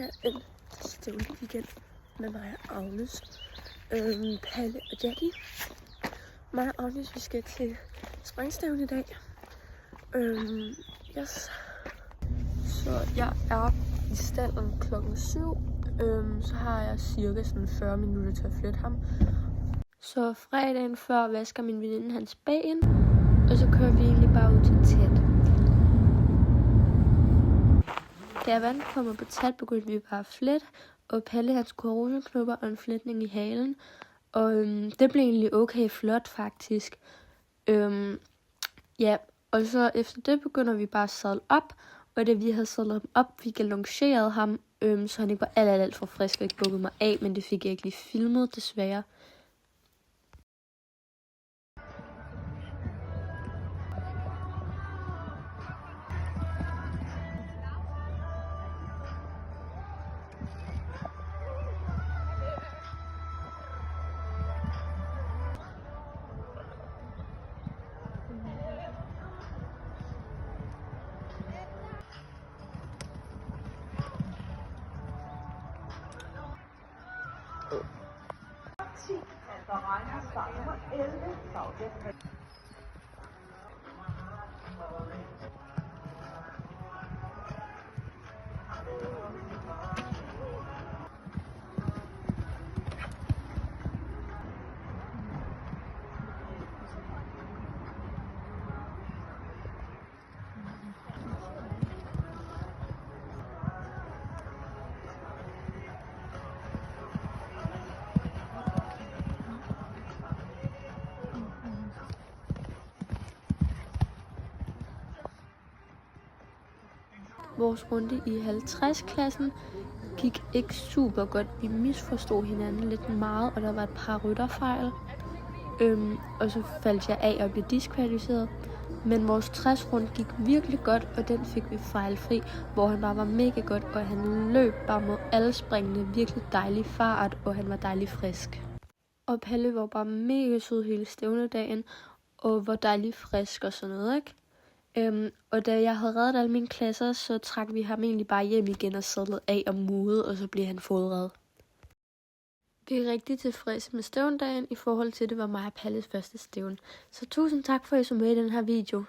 have en stævne weekend med mig og Agnes, Palle og Jackie. Mig og Agnes, vi skal til springstævne i dag. Yes. Så jeg er i stallen klokken 7. Så har jeg cirka sådan 40 minutter til at flytte ham. Så fredagen før vasker min veninde hans ben, og så kører vi egentlig bare ud til tæt. Da vandet kommer på tæt, begyndte vi bare at flette, og Palle han skulle have rosenknopper og en fletning i halen. Og det blev egentlig okay flot faktisk. Ja, og så efter det begynder vi bare at sadle op, og da vi havde sadlet ham op, fik jeg longeret ham, så han ikke var alt for frisk og ikke bukkede mig af, men det fik jeg ikke lige filmet desværre. Vores runde i 50-klassen gik ikke super godt. Vi misforstod hinanden lidt meget, og der var et par rytterfejl. Og så faldt jeg af og blev diskvalificeret. Men vores 60-runde gik virkelig godt, og den fik vi fejlfri, hvor han bare var mega godt, og han løb bare mod alle springende, virkelig dejlig fart, og han var dejlig frisk. Og Palle var bare mega sød hele stævnedagen, og var dejlig frisk og sådan noget, ikke? Og da jeg havde reddet alle mine klasser, så trak vi ham egentlig bare hjem igen og sadlede af og mudede, og så blev han fodret. Vi er rigtig tilfredse med stævndagen i forhold til, det var mig og Palles første stævn. Så tusind tak for, at I så med i den her video.